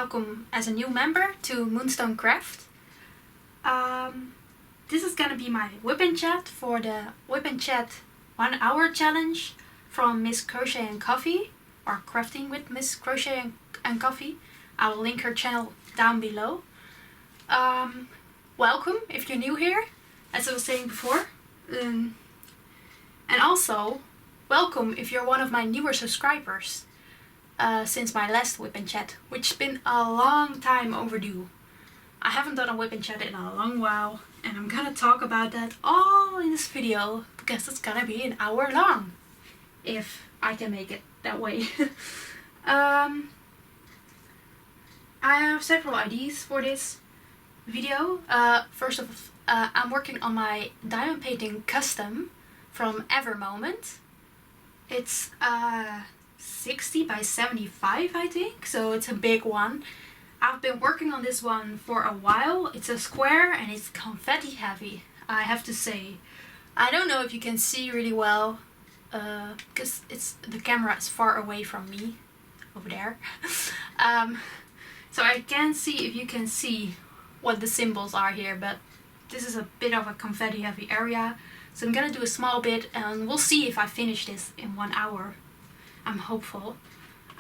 welcome as a new member to Moonstone Craft. This is gonna be my WIP and Chat for the WIP and Chat 1 hour challenge from Miss Crochet and Coffee, or Crafting with Miss Crochet and Coffee. I will link her channel down below. Welcome if you're new here, as I was saying before. And also, welcome if you're one of my newer subscribers since my last WIP and Chat, which has been a long time overdue. I haven't done a WIP and Chat in a long while, and I'm gonna talk about that all in this video because it's gonna be an hour long, if I can make it that way. I have several ideas for this video. First of all, I'm working on my diamond painting custom from Moment. It's 60 by 75, I think, so it's a big one. I've been working on this one for a while. It's a square and it's confetti heavy, I have to say. I don't know if you can see really well because the camera is far away from me over there. So I can't see if you can see what the symbols are here, but this is a bit of a confetti heavy area. So I'm gonna do a small bit and we'll see if I finish this in 1 hour. I'm hopeful.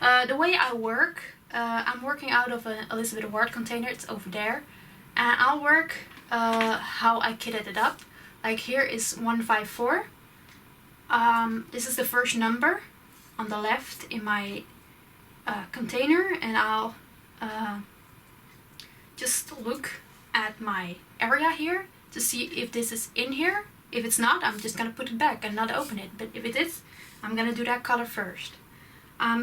The way I work, I'm working out of an Elizabeth Ward container, it's over there. And I'll work how I kitted it up. Like here is 154. This is the first number on the left in my container, and I'll just look at my area here to see if this is in here. If it's not, I'm just gonna put it back and not open it. But if it is, I'm gonna do that color first.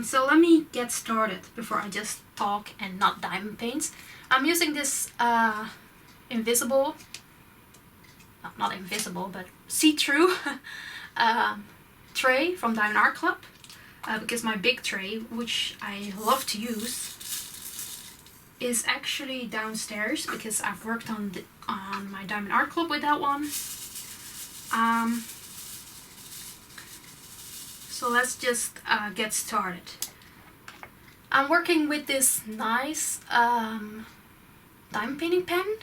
So let me get started before I just talk and not diamond paint. I'm using this invisible, not invisible, but see-through tray from Diamond Art Club. Because my big tray, which I love to use, is actually downstairs because I've worked on my Diamond Art Club with that one. So let's just get started. I'm working with this nice diamond painting pen.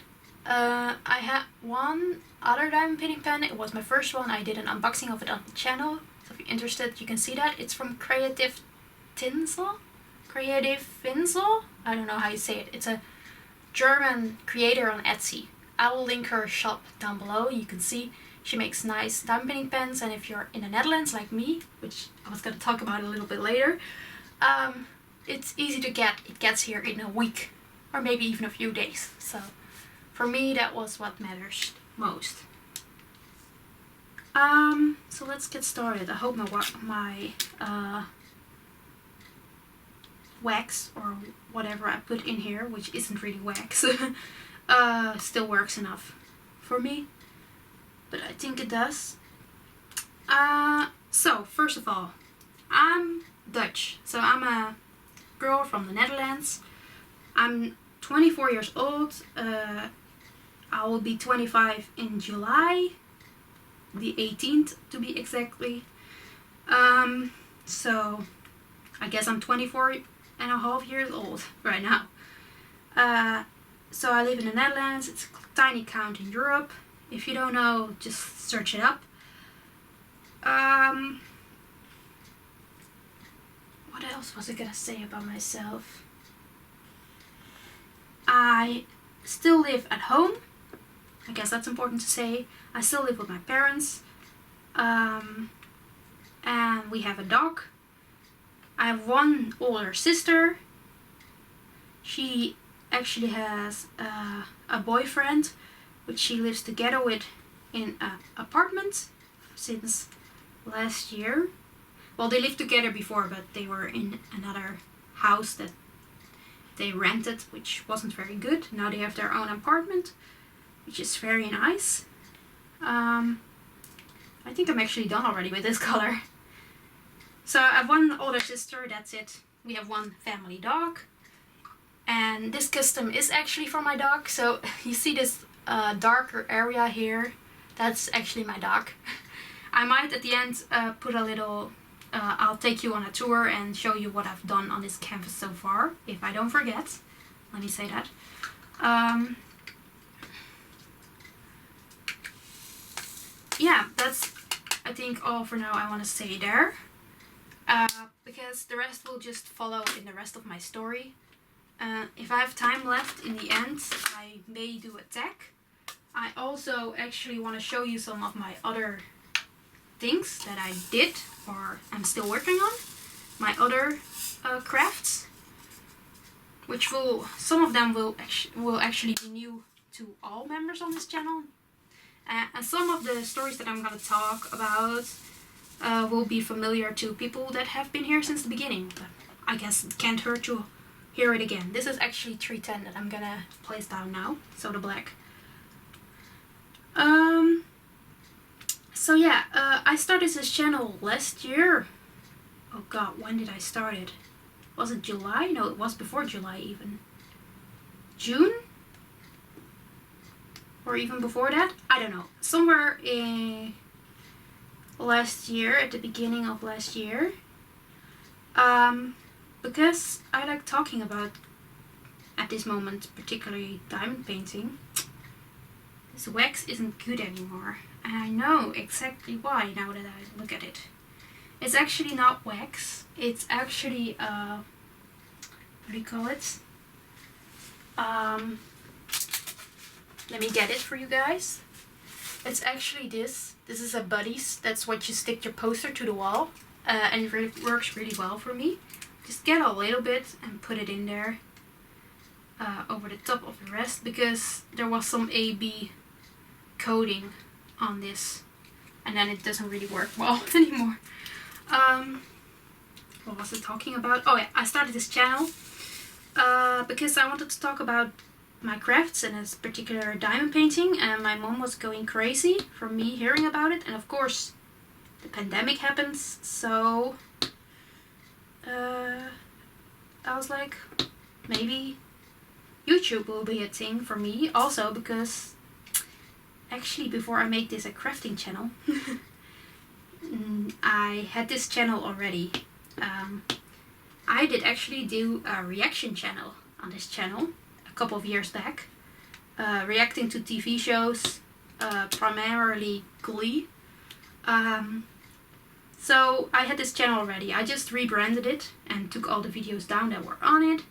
I had one other diamond painting pen. It was my first one. I did an unboxing of it on the channel. So if you're interested, you can see that. It's from Creative Tinsel? Creative Tinsel? I don't know how you say it. It's a German creator on Etsy. I will link her shop down below. You can see she makes nice diamond painting pens, and if you're in the Netherlands like me, which I was going to talk about a little bit later, it's easy to get. It gets here in a week or maybe even a few days. So for me, that was what matters most. So let's get started. I hope my wax or whatever I put in here, which isn't really wax, still works enough for me. But I think it does. So first of all, I'm Dutch. So I'm a girl from the Netherlands. I'm 24 years old. I will be 25 in July, the 18th to be exactly. So I guess I'm 24 and a half years old right now. So I live in the Netherlands. It's a tiny country in Europe. If you don't know, just search it up. What else was I gonna say about myself? I still live at home. I guess that's important to say. I still live with my parents. And we have a dog. I have one older sister. She actually has a boyfriend, which she lives together with in an apartment since last year. Well, they lived together before, but they were in another house that they rented, which wasn't very good. Now they have their own apartment, which is very nice. I think I'm actually done already with this color. So I have one older sister, that's it. We have one family dog. And this custom is actually for my dog. So you see this darker area here, that's actually my dog. I might at the end put a little I'll take you on a tour and show you what I've done on this canvas so far, if I don't forget. Let me say that. Yeah, that's I think all for now I want to say there. Because the rest will just follow in the rest of my story. If I have time left in the end, I may do a tag. I also actually want to show you some of my other things that I did or I'm still working on. My other crafts, which some of them will actually be new to all members on this channel. And some of the stories that I'm going to talk about will be familiar to people that have been here since the beginning. But I guess it can't hurt to hear it again. This is actually 310 that I'm gonna place down now. So the black. So yeah, I started this channel last year. Oh god, when did I start it? Was it July? No, it was before July even. June? Or even before that? I don't know. Somewhere in last year, at the beginning of last year. Because I like talking about, at this moment, particularly diamond painting. This wax isn't good anymore. And I know exactly why now that I look at it. It's actually not wax. It's actually, what do you call it? Let me get it for you guys. It's actually this. This is a buddies. That's what you stick your poster to the wall. And it really works really well for me. Just get a little bit and put it in there. Over the top of the rest. Because there was some AB coating on this. And then it doesn't really work well anymore. What was I talking about? Oh yeah, I started this channel. Because I wanted to talk about my crafts and this particular diamond painting, and my mom was going crazy from me hearing about it, and of course the pandemic happens, so I was like, maybe YouTube will be a thing for me also, because actually before I make this a crafting channel I had this channel already. I did actually do a reaction channel on this channel couple of years back, reacting to TV shows, primarily Glee. So I had this channel already. I just rebranded it and took all the videos down that were on it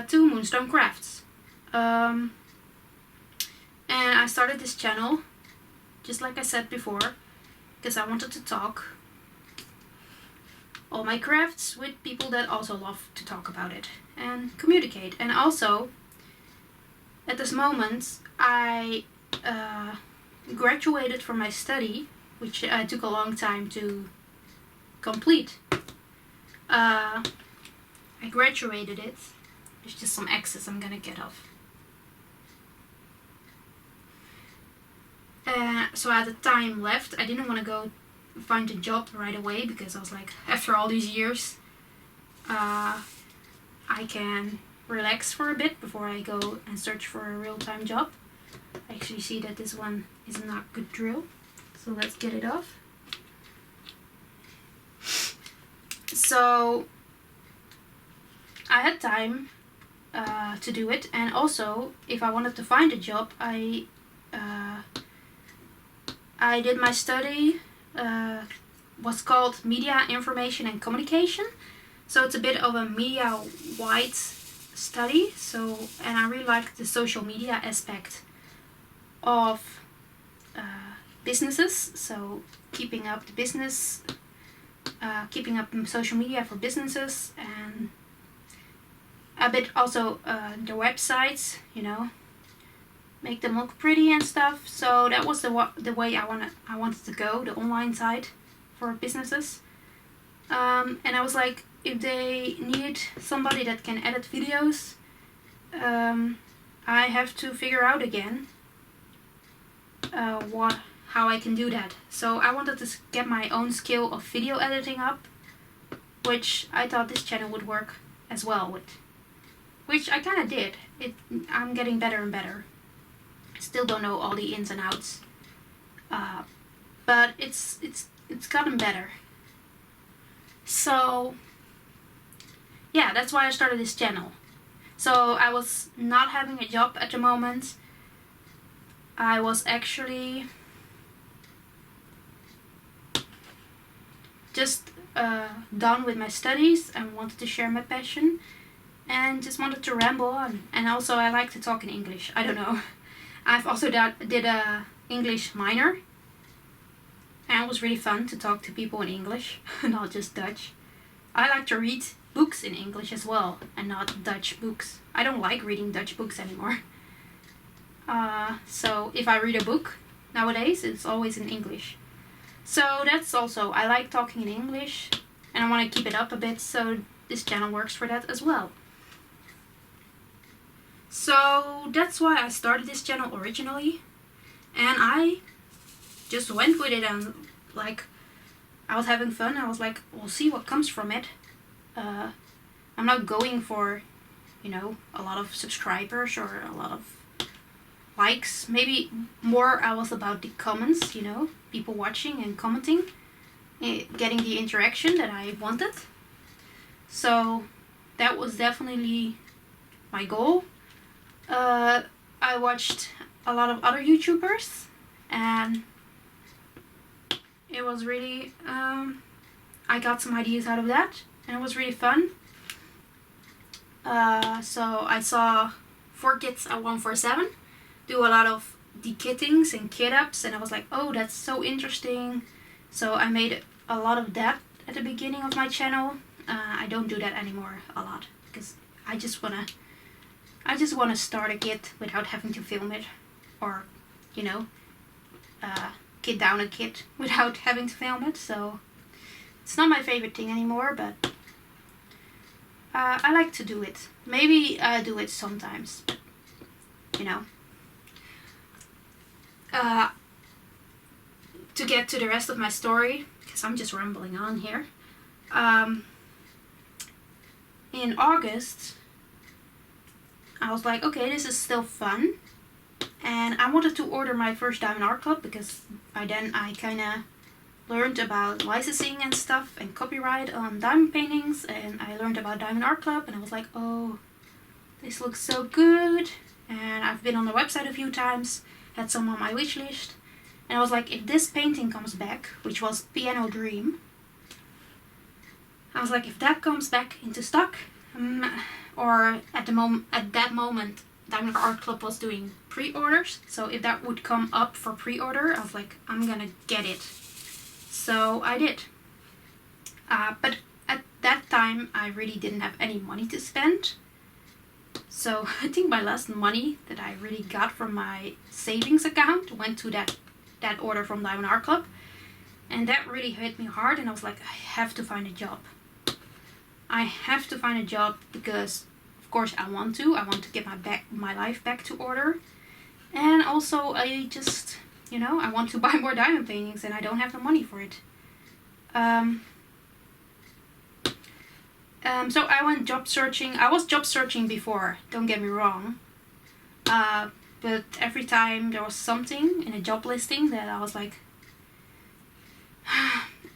to Moonstone Crafts. And I started this channel, just like I said before, because I wanted to talk all my crafts with people that also love to talk about it and communicate. And also, at this moment, I graduated from my study, which took a long time to complete. I graduated it. There's just some excess I'm gonna get off. So I had the time left. I didn't want to go find a job right away, because I was like, after all these years, I can relax for a bit before I go and search for a real-time job. I actually see that this one is not good drill, so let's get it off. So I had time to do it, and also if I wanted to find a job, I did my study, what's called Media, Information and Communication. So it's a bit of a media-wide study. So, and I really like the social media aspect of businesses. So keeping up the business, keeping up social media for businesses, and a bit also the websites, you know, make them look pretty and stuff. So that was the way I wanted to go, the online side for businesses. And I was like, if they need somebody that can edit videos, I have to figure out again how I can do that. So I wanted to get my own skill of video editing up, which I thought this channel would work as well with, which I kind of did. I'm getting better and better. Still don't know all the ins and outs, but it's gotten better. So yeah, that's why I started this channel. So I was not having a job at the moment. I was actually just done with my studies and wanted to share my passion and just wanted to ramble on. And also I like to talk in English. I don't know. I've also did a English minor, and it was really fun to talk to people in English, not just Dutch. I like to read books in English as well, and not Dutch books. I don't like reading Dutch books anymore. So if I read a book nowadays, it's always in English. So that's also, I like talking in English, and I want to keep it up a bit, so this channel works for that as well. So that's why I started this channel originally, and I just went with it, and like, I was having fun. I was like, we'll see what comes from it. I'm not going for, you know, a lot of subscribers or a lot of likes. Maybe more I was about the comments, you know, people watching and commenting, getting the interaction that I wanted. So that was definitely my goal. I watched a lot of other YouTubers, and it was really, I got some ideas out of that, and it was really fun. So I saw 4Kids147 do a lot of dekittings and kit ups, and I was like, oh, that's so interesting. So I made a lot of that at the beginning of my channel. I don't do that anymore a lot, because I just wanna start a kit without having to film it, or, you know, kit down a kit without having to film it. So it's not my favorite thing anymore, but I like to do it. Maybe I do it sometimes, but, you know. To get to the rest of my story, because I'm just rambling on here. In August, I was like, okay, this is still fun, and I wanted to order my first diamond art club, because by then I kind of learned about licensing and stuff and copyright on diamond paintings, and I learned about diamond art club, and I was like, oh, this looks so good. And I've been on the website a few times, had some on my wish list, and I was like, if this painting comes back, which was Piano Dream, I was like, if that comes back into stock, or at that moment Diamond Art Club was doing pre-orders, so if that would come up for pre-order, I was like, I'm gonna get it. So I did. But at that time I really didn't have any money to spend. So I think my last money that I really got from my savings account went to that order from Diamond Art Club. And that really hit me hard, and I was like, I have to find a job. I have to find a job, because of course I want to get my life back to order. And also I just, you know, I want to buy more diamond paintings, and I don't have the money for it. So I went job searching. I was job searching before, don't get me wrong. But every time there was something in a job listing that I was like,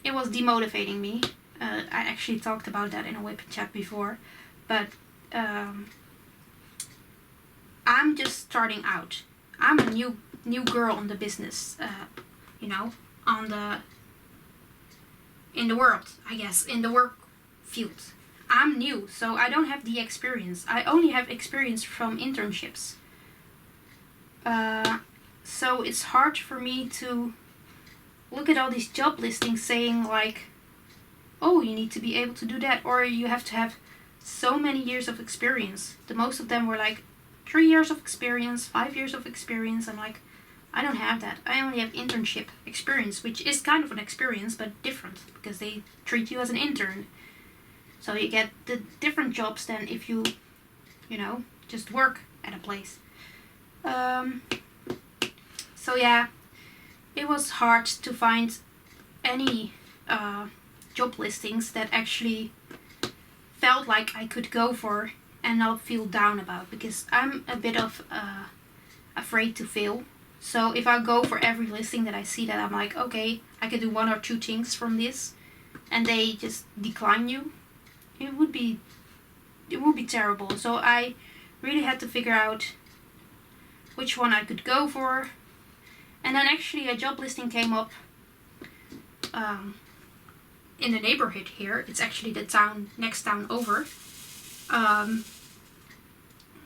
it was demotivating me. I actually talked about that in a WIP and Chat before, but I'm just starting out. I'm a new girl in the business, you know, in the world, I guess, in the work field. I'm new, so I don't have the experience. I only have experience from internships. So it's hard for me to look at all these job listings saying like, oh, you need to be able to do that, or you have to have so many years of experience. The most of them were like 3 years of experience, 5 years of experience. I'm like, I don't have that. I only have internship experience, which is kind of an experience, but different, because they treat you as an intern. So you get the different jobs than if you know, just work at a place. So yeah, it was hard to find any job listings that actually felt like I could go for and not feel down about, because I'm a bit of afraid to fail. So if I go for every listing that I see that I'm like, okay, I could do 1 or 2 things from this, and they just decline you, it would be terrible. So I really had to figure out which one I could go for. And then actually a job listing came up in the neighborhood here. It's actually the next town over.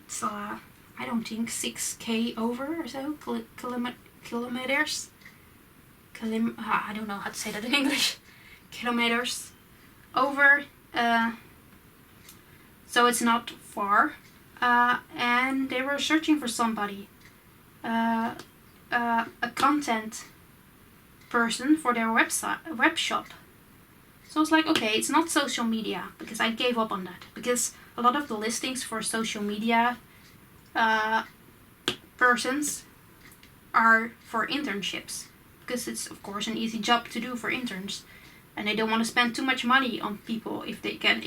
It's I don't think 6k over or so kilometers. I don't know how to say that in English. Kilometers over. So it's not far. And they were searching for somebody, a content person for their web shop. So I was like, okay, it's not social media, because I gave up on that, because a lot of the listings for social media persons are for internships, because it's of course an easy job to do for interns, and they don't want to spend too much money on people if they get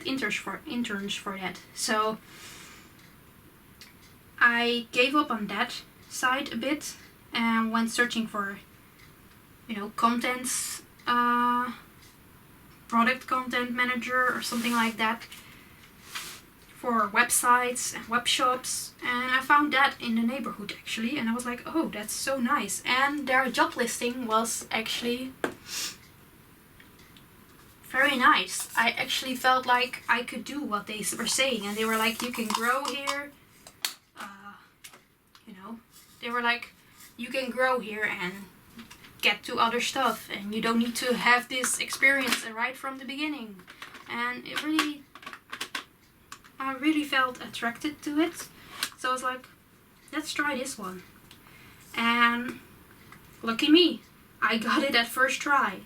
interns for that. So I gave up on that side a bit and went searching for, contents, product content manager or something like that for websites and web shops, and I found that in the neighborhood actually, and I was like, oh, that's so nice. And their job listing was actually very nice. I actually felt like I could do what they were saying, and they were like, you can grow here, they were like, you can grow here and get to other stuff, and you don't need to have this experience right from the beginning. And I really felt attracted to it, so I was like, let's try this one. And lucky me, I got it at first try.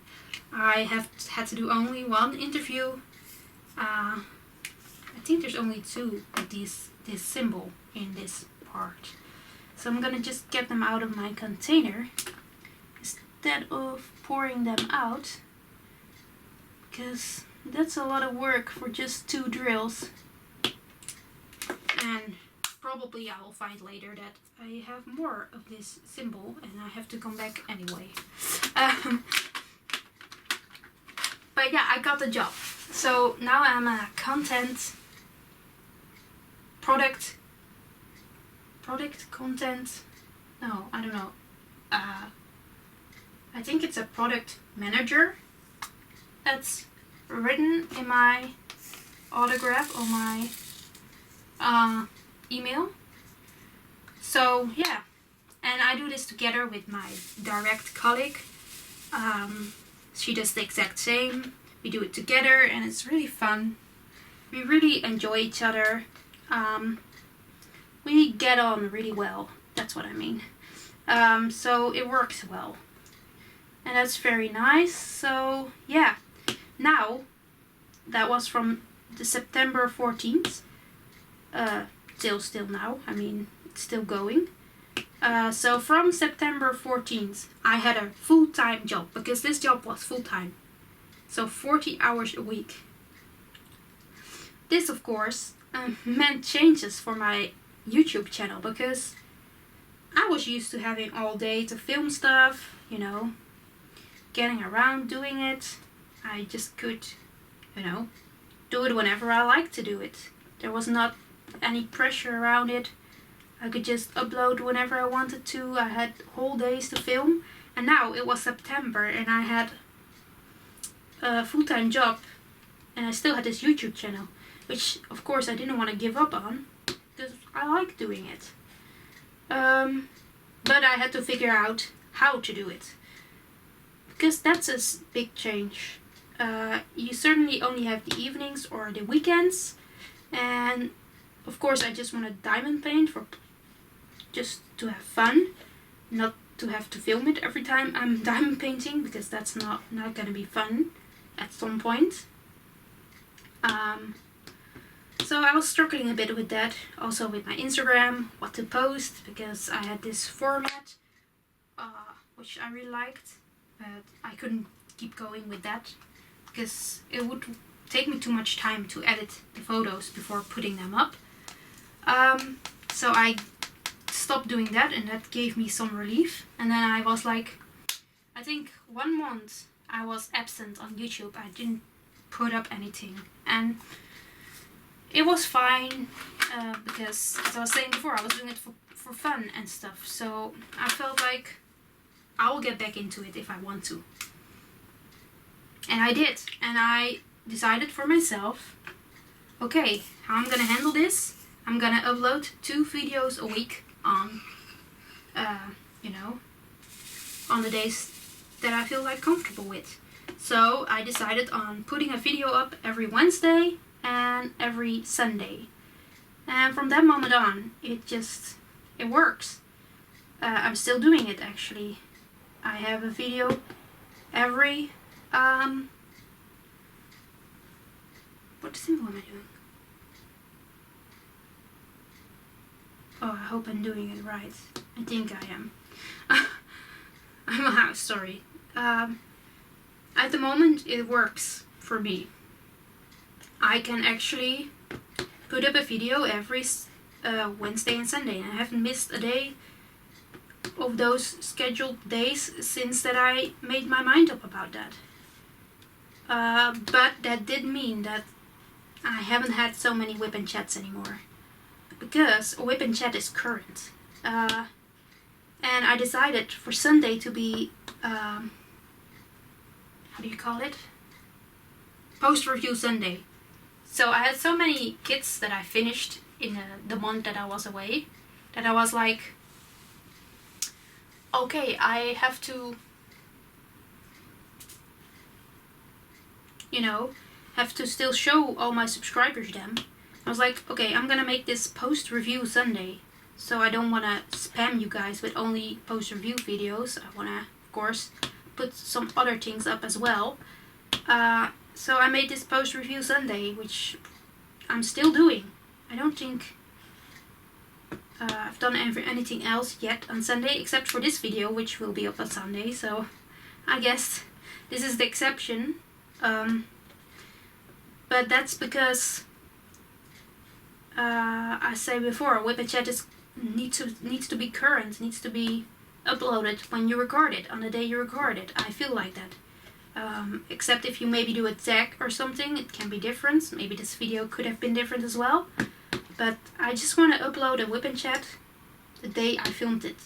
I had to do only one interview. I think there's only 2 with this symbol in this part. So I'm gonna just get them out of my container instead of pouring them out, because that's a lot of work for just 2 drills. And probably I will find later that I have more of this symbol and I have to come back anyway. But yeah, I got the job. So now I'm a content content, no, I don't know. I think it's a product manager. That's written in my autograph on my email. So yeah, and I do this together with my direct colleague. She does the exact same. We do it together and it's really fun. We really enjoy each other. We get on really well. That's what I mean. So it works well. And that's very nice. So yeah, now that was from the September 14th. Still now. I mean, it's still going. So from September 14th, I had a full-time job, because this job was full-time. So 40 hours a week. This, of course, meant changes for my YouTube channel, because I was used to having all day to film stuff, getting around doing it. I just could, do it whenever I like to do it. There was not any pressure around it. I could just upload whenever I wanted to. I had whole days to film. And now it was September and I had a full-time job and I still had this YouTube channel, which of course I didn't want to give up on because I like doing it. But I had to figure out how to do it, because that's a big change. You certainly only have the evenings or the weekends, and of course I just want to diamond paint for just to have fun, not to have to film it every time I'm diamond painting, because that's not gonna be fun at some point. So I was struggling a bit with that, also with my Instagram, what to post, because I had this format which I really liked, but I couldn't keep going with that because it would take me too much time to edit the photos before putting them up. So I stopped doing that, and that gave me some relief. And then I was like, I think 1 month I was absent on YouTube. I didn't put up anything, and it was fine. because, as I was saying before, I was doing it for fun and stuff. So I felt like I will get back into it if I want to. And I did. And I decided for myself, okay, how I'm gonna handle this. I'm gonna upload 2 videos a week on, you know, on the days that I feel like comfortable with. So I decided on putting a video up every Wednesday and every Sunday. And from that moment on, it works. I'm still doing it actually. I have a video every, what symbol am I doing? Oh, I hope I'm doing it right. I think I am. I'm sorry. At the moment, it works for me. I can actually put up a video every Wednesday and Sunday, and I haven't missed a day of those scheduled days since that I made my mind up about that. But that did mean that I haven't had so many WIP and Chats anymore, because WIP and Chat is current. And I decided for Sunday to be, how do you call it? Post-review Sunday. So I had so many kits that I finished in the month that I was away, that I was like, okay, I have to, you know, have to still show all my subscribers them. I was like, okay, I'm gonna make this post-review Sunday. So I don't want to spam you guys with only post-review videos. I want to, of course, put some other things up as well. So I made this post-review Sunday, which I'm still doing. I don't think I've done anything else yet on Sunday, except for this video, which will be up on Sunday. So I guess this is the exception. But that's because I say before, WIP and Chat needs to be current, needs to be uploaded when you record it, on the day you record it. I feel like that. Except if you maybe do a tag or something, it can be different. Maybe this video could have been different as well. But I just want to upload a WIP and Chat the day I filmed it.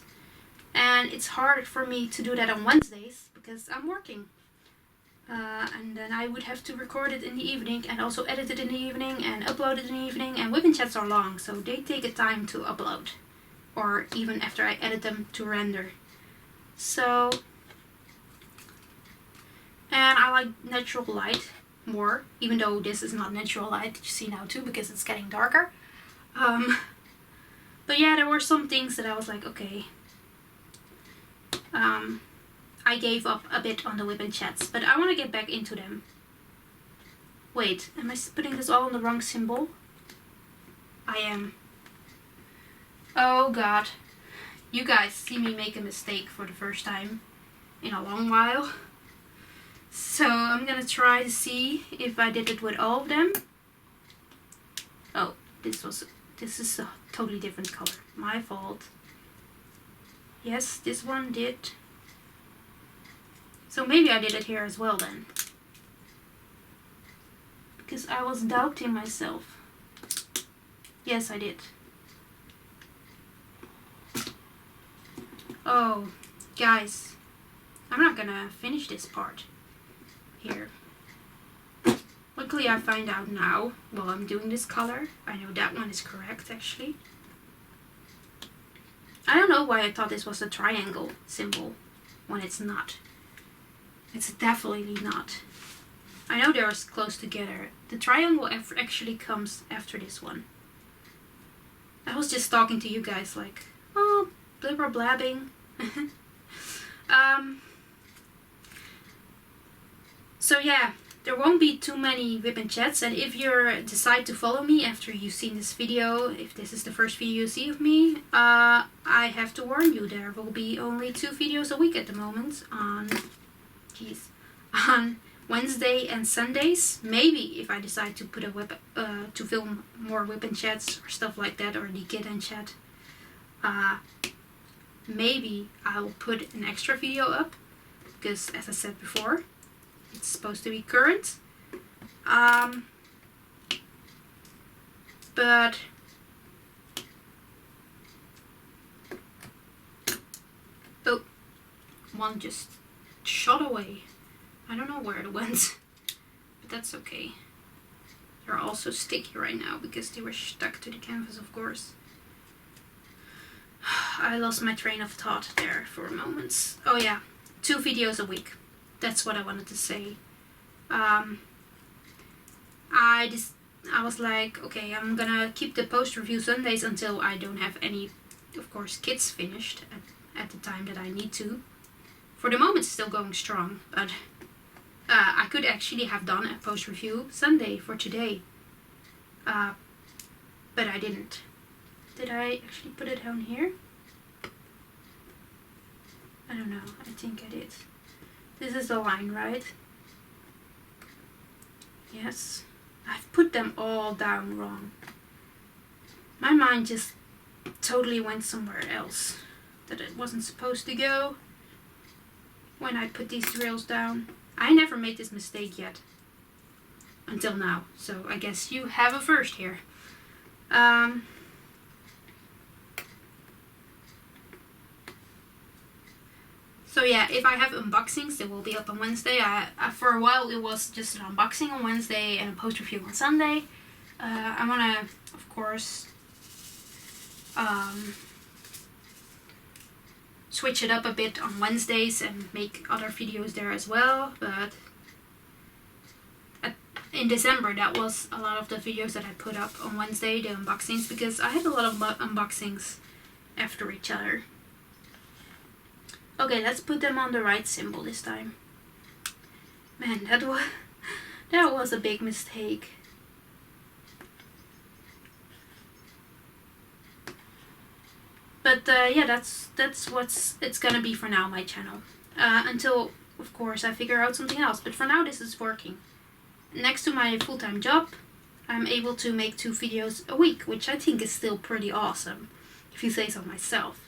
And it's hard for me to do that on Wednesdays because I'm working. And then I would have to record it in the evening and also edit it in the evening and upload it in the evening. And WIP and Chats are long, so they take a time to upload. Or even after I edit them to render. So, and I like natural light more, even though this is not natural light that you see now too, because it's getting darker. But yeah, there were some things that I was like, okay. I gave up a bit on the WIP and Chats, but I want to get back into them. Wait, am I putting this all on the wrong symbol? I am. Oh god. You guys see me make a mistake for the first time in a long while. So I'm gonna try to see if I did it with all of them. Oh, this is a totally different color. My fault. Yes, this one did. So maybe I did it here as well then. Because I was doubting myself. Yes, I did. Oh, guys. I'm not gonna finish this part here. Luckily I find out now while I'm doing this color. I know that one is correct actually. I don't know why I thought this was a triangle symbol when it's not. It's definitely not. I know they're close together. The triangle actually comes after this one. I was just talking to you guys like, oh, blibber blabbing. So yeah, there won't be too many WIP and Chats, and if you decide to follow me after you've seen this video, if this is the first video you see of me, I have to warn you, there will be only 2 videos a week at the moment on Wednesday and Sundays. Maybe if I decide to put a to film more WIP and Chats or stuff like that, or the Kit and Chat, maybe I'll put an extra video up, because as I said before, it's supposed to be current. But one just shot away. I don't know where it went, but that's okay. They're also sticky right now because they were stuck to the canvas, of course. I lost my train of thought there for a moment. Oh yeah, 2 videos a week. That's what I wanted to say. I was like, okay, I'm gonna keep the post review Sundays until I don't have any, of course, kids finished at the time that I need to. For the moment, it's still going strong, but I could actually have done a post review Sunday for today, but I didn't. Did I actually put it down here? I don't know. I think I did. This is the line, right? Yes. I've put them all down wrong. My mind just totally went somewhere else that it wasn't supposed to go when I put these drills down. I never made this mistake yet until now, so I guess you have a first here. So yeah, if I have unboxings, they will be up on Wednesday. For a while it was just an unboxing on Wednesday and a post review on Sunday. I want to, of course, switch it up a bit on Wednesdays and make other videos there as well. But in December, that was a lot of the videos that I put up on Wednesday, the unboxings, because I had a lot of unboxings after each other. Okay, let's put them on the right symbol this time. Man, that was a big mistake. But yeah, that's what it's gonna be for now, my channel. Until, of course, I figure out something else. But for now, this is working. Next to my full-time job, I'm able to make 2 videos a week, which I think is still pretty awesome, if you say so myself.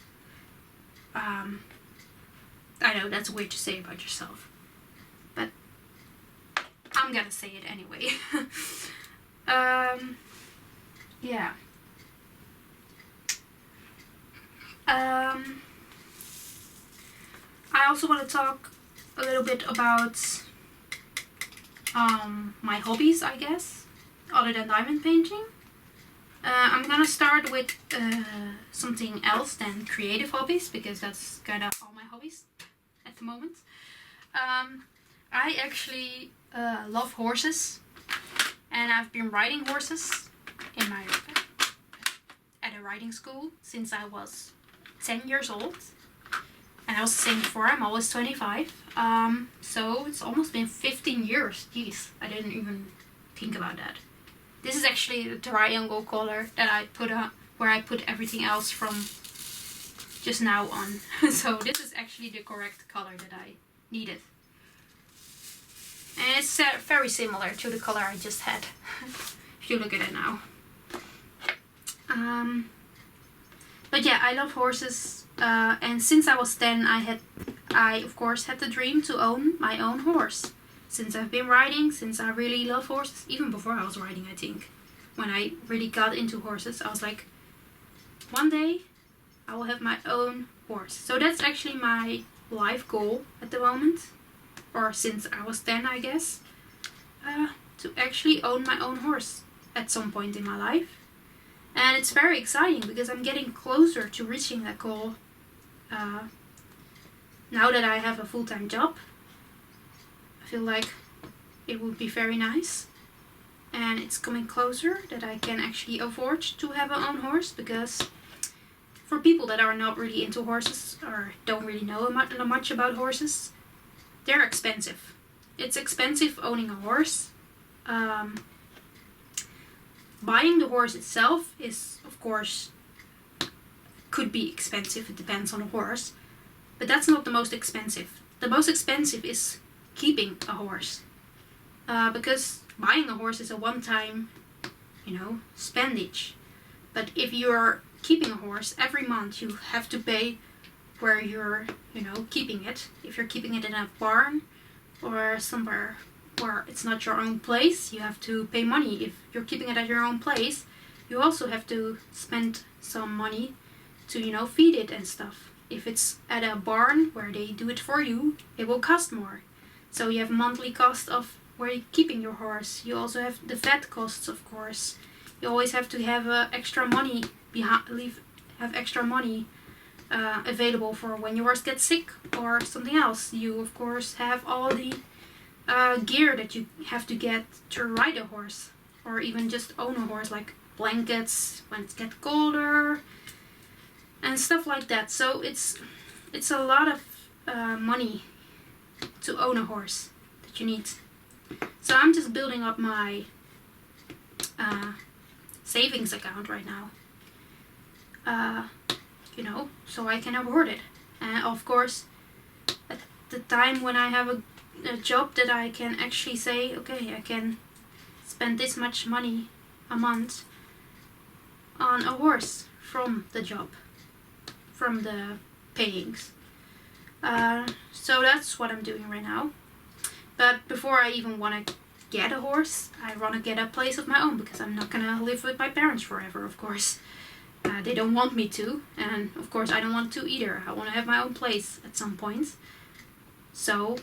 I know that's weird to say about yourself, but I'm gonna say it anyway. Yeah. I also want to talk a little bit about my hobbies, I guess, other than diamond painting. I'm gonna start with something else than creative hobbies, because that's kind of all my hobbies at the moment. I actually love horses, and I've been riding horses at a riding school since I was 10 years old. And I was saying before, I'm always 25. So it's almost been 15 years. Jeez, I didn't even think about that. This is actually the triangle color that I put on, where I put everything else from just now on. So this is actually the correct color that I needed. And it's very similar to the color I just had, if you look at it now. But yeah, I love horses. And since I was 10, I of course had the dream to own my own horse. Since I've been riding, since I really love horses, even before I was riding, I think. When I really got into horses, I was like, one day I will have my own horse. So that's actually my life goal at the moment, or since I was 10, I guess, to actually own my own horse at some point in my life. And it's very exciting because I'm getting closer to reaching that goal now that I have a full-time job. I feel like it would be very nice, and it's coming closer that I can actually afford to have an own horse, because for people that are not really into horses or don't really know much about horses, they're expensive. It's expensive owning a horse. Buying the horse itself is, of course, could be expensive. It depends on the horse, but that's not the most expensive. The most expensive is keeping a horse, because buying a horse is a one-time, spendage. But if you're keeping a horse, every month you have to pay where you're, keeping it. If you're keeping it in a barn or somewhere where it's not your own place, you have to pay money. If you're keeping it at your own place, you also have to spend some money to, feed it and stuff. if it's at a barn where they do it for you, it will cost more. So you have monthly cost of where you're keeping your horse. You also have the vet costs, of course. You always have to have extra money have extra money available for when your horse gets sick or something else. You of course have all the gear that you have to get to ride a horse, or even just own a horse, like blankets when it gets colder and stuff like that. So it's a lot of money to own a horse that you need. So I'm just building up my savings account right now, you know, so I can afford it. And of course, at the time when I have a job that I can actually say, okay, I can spend this much money a month on a horse from the job, from the payings. So that's what I'm doing right now. But before I even want to get a horse, I want to get a place of my own, because I'm not gonna live with my parents forever, of course. They don't want me to, and of course I don't want to either. I want to have my own place at some point. So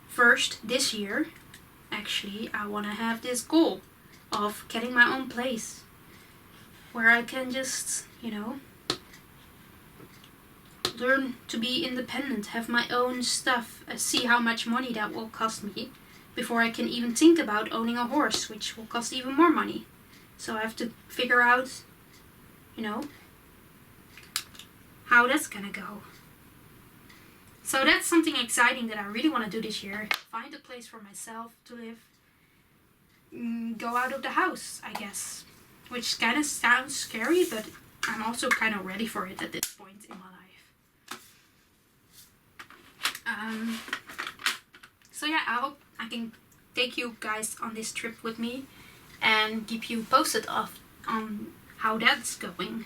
first this year, actually, I want to have this goal of getting my own place where I can just, you know, learn to be independent, have my own stuff, see how much money that will cost me before I can even think about owning a horse, which will cost even more money. So I have to figure out, you know, how that's gonna go. So that's something exciting that I really want to do this year. Find a place for myself to live. Go out of the house, I guess. Which kind of sounds scary, but I'm also kind of ready for it at this point in my life. So yeah, I hope I can take you guys on this trip with me and keep you posted on how that's going.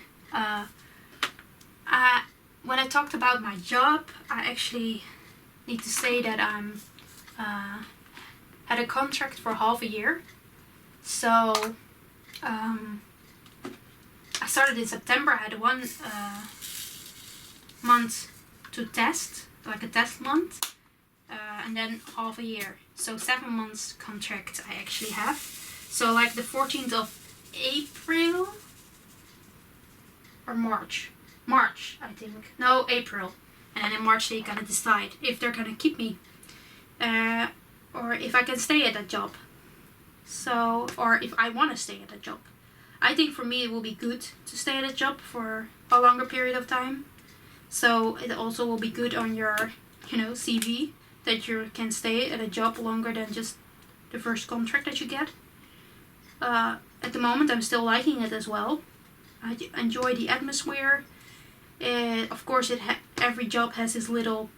When I talked about my job, I actually need to say that I'm had a contract for half a year. So I started in September. I had 1 month to test, like a test month, and then half a year. So 7 months contract I actually have. So like the 14th of April or March, I think. No, April. And then in March they're gonna decide if they're gonna keep me or if I can stay at that job. So, or if I want to stay at that job. I think for me it will be good to stay at a job for a longer period of time. So it also will be good on your, you know, CV that you can stay at a job longer than just the first contract that you get. At the moment I'm still liking it as well. I enjoy the atmosphere. Of course every job has its little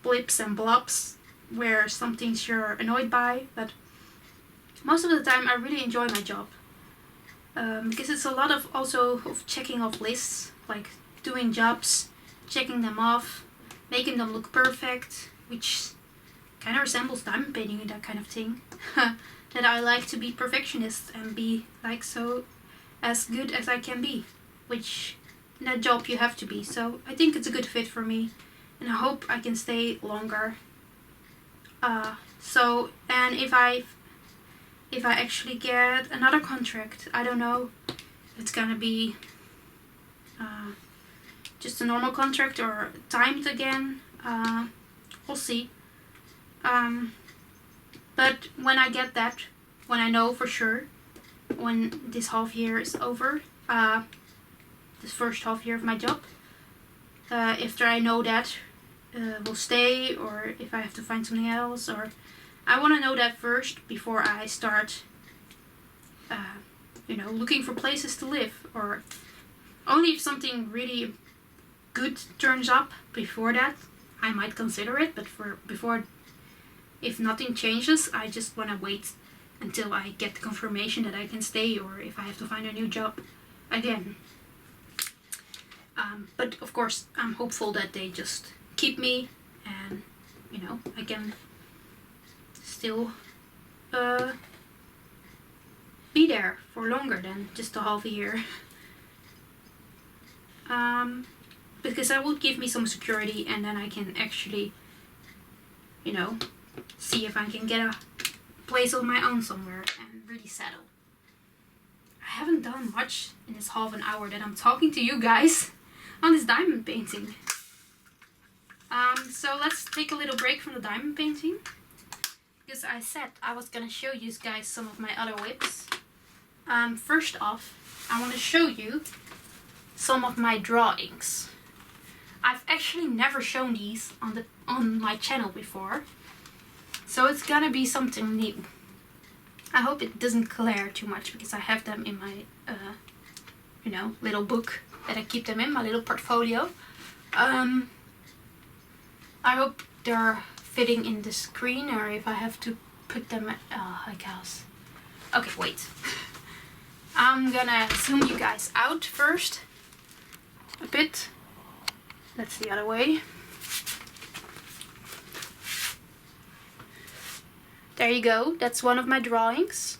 blips and blobs where some things you're annoyed by, but most of the time I really enjoy my job. Because it's a lot of also of checking off lists, like doing jobs, checking them off, making them look perfect, which kind of resembles diamond painting and that kind of thing. That I like to be perfectionist and be like so as good as I can be, which in that job you have to be. So I think it's a good fit for me, and I hope I can stay longer. And if I actually get another contract, I don't know, it's gonna be just a normal contract or timed again. We'll see. But when I get that, when I know for sure, when this half year is over, this first half year of my job, after I know that will stay, or if I have to find something else, or I want to know that first before I start you know, looking for places to live, or only if something really good turns up before that I might consider it. But before, if nothing changes, I just want to wait until I get the confirmation that I can stay, or if I have to find a new job again. But of course I'm hopeful that they just keep me, and you know, I can still be there for longer than just a half a year. because that would give me some security, and then I can actually, you know, see if I can get a place of my own somewhere and really settle. I haven't done much in this half an hour that I'm talking to you guys on this diamond painting. So let's take a little break from the diamond painting, because I said I was gonna show you guys some of my other WIPs. First off, I want to show you some of my drawings. I've actually never shown these on my channel before, so it's gonna be something new. I hope it doesn't glare too much, because I have them in my you know, little book that I keep them in, my little portfolio. I hope they're fitting in the screen, or if I have to put them I guess. Okay, wait. I'm gonna zoom you guys out first a bit. That's the other way. There you go. That's one of my drawings.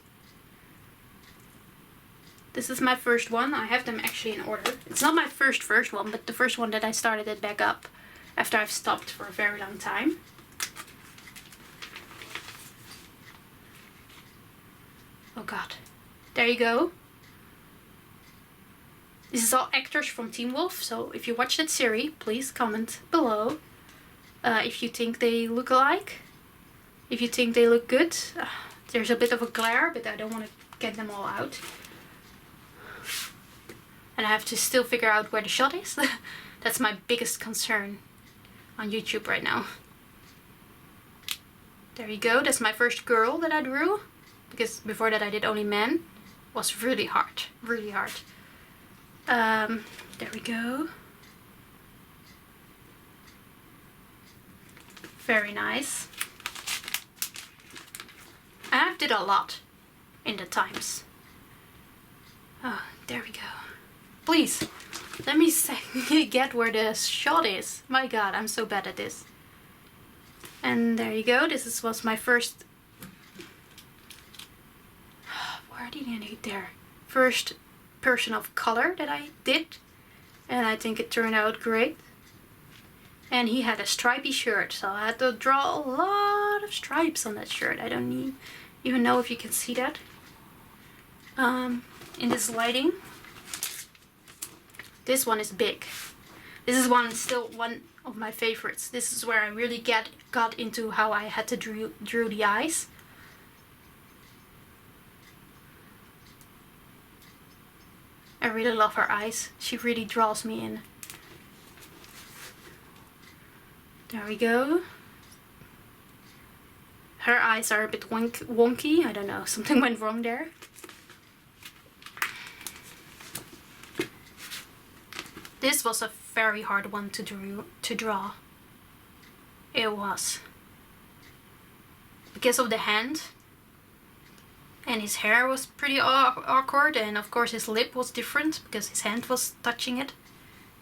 This is my first one. I have them actually in order. It's not my first one, but the first one that I started it back up after I've stopped for a very long time. Oh god. There you go. This is all actors from Teen Wolf, so if you watch that series, please comment below if you think they look alike. If you think they look good. There's a bit of a glare, but I don't want to get them all out. And I have to still figure out where the shot is. That's my biggest concern on YouTube right now. There you go. That's my first girl that I drew, because before that I did only men. It was really hard. Really hard. There we go. Very nice. I did a lot in the times. Oh, there we go. Please, let me get where the shot is. My god, I'm so bad at this. And there you go. This was my first... Where did I need there? First person of color that I did. And I think it turned out great. And he had a stripy shirt, so I had to draw a lot of stripes on that shirt. I don't even know if you can see that. In this lighting. This one is big. This is still one of my favorites. This is where I really got into how I had to drew the eyes. I really love her eyes. She really draws me in. There we go. Her eyes are a bit wonky. I don't know, something went wrong there. This was a very hard one to draw. It was. Because of the hand. And his hair was pretty awkward, and of course his lip was different because his hand was touching it.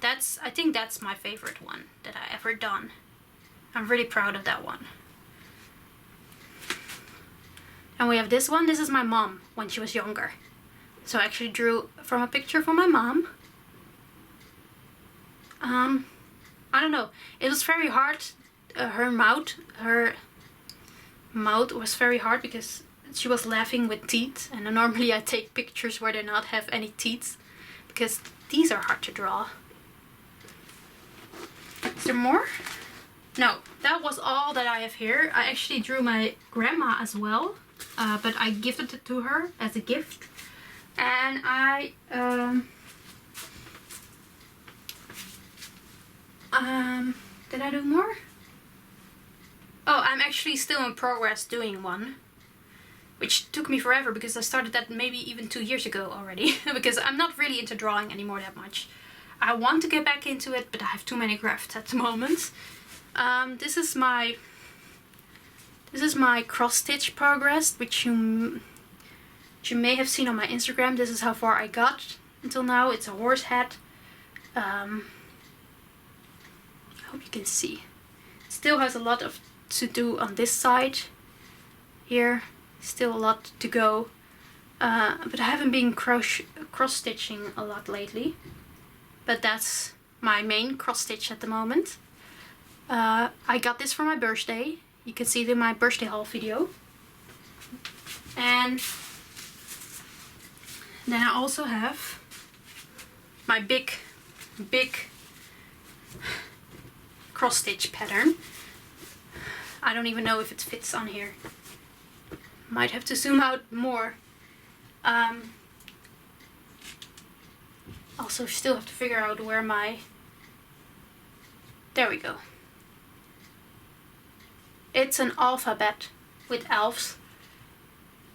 I think that's my favorite one that I ever done. I'm really proud of that one. And we have this one. This is my mom when she was younger. So I actually drew from a picture from my mom. I don't know. It was very hard. Her mouth was very hard because she was laughing with teeth. And normally I take pictures where they not have any teeth, because these are hard to draw. Is there more? No, that was all that I have here. I actually drew my grandma as well, but I gifted it to her as a gift. And did I do more? Oh, I'm actually still in progress doing one, which took me forever because I started that maybe even 2 years ago already. Because I'm not really into drawing anymore that much. I want to get back into it, but I have too many crafts at the moment. This is my cross stitch progress, which you may have seen on my Instagram. This is how far I got until now. It's a horse head. I hope you can see. Still has a lot to do on this side. Here, still a lot to go. But I haven't been cross stitching a lot lately. but that's my main cross stitch at the moment. I got this for my birthday. You can see it in my birthday haul video. And then I also have my big cross stitch pattern. I don't even know if it fits on here. Might have to zoom out more. Also still have to figure out where my... There we go. It's an alphabet with elves.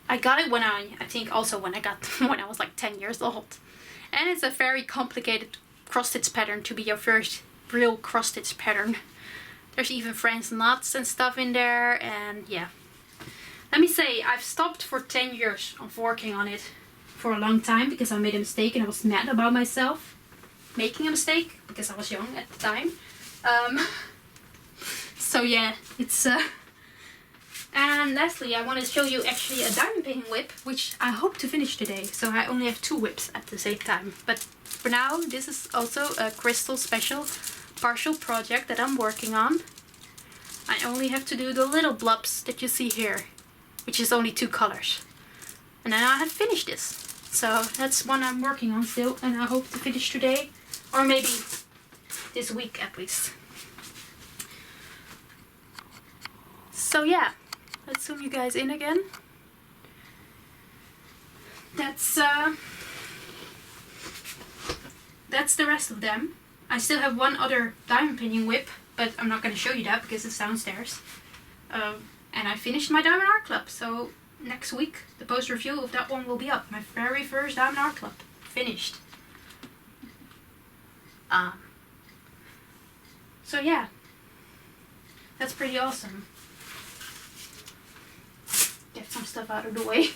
I got it when I think also when I was like 10 years old. And it's a very complicated cross stitch pattern to be your first real cross stitch pattern. There's even French knots and stuff in there, and yeah. Let me say, I've stopped for 10 years of working on it for a long time because I made a mistake and I was mad about myself making a mistake because I was young at the time. So yeah, it's and lastly, I want to show you actually a diamond painting whip, which I hope to finish today. So I only have 2 whips at the same time. But for now, this is also a crystal special partial project that I'm working on. I only have to do the little blobs that you see here, which is only 2 colors. And then I have finished this. So that's one I'm working on still, and I hope to finish today, or maybe this week at least. So yeah, let's zoom you guys in again. That's the rest of them. I still have one other diamond painting whip, but I'm not going to show you that because it's downstairs. And I finished my Diamond Art Club, so next week the post review of that one will be up. My very first Diamond Art Club finished. So yeah, that's pretty awesome. Get some stuff out of the way.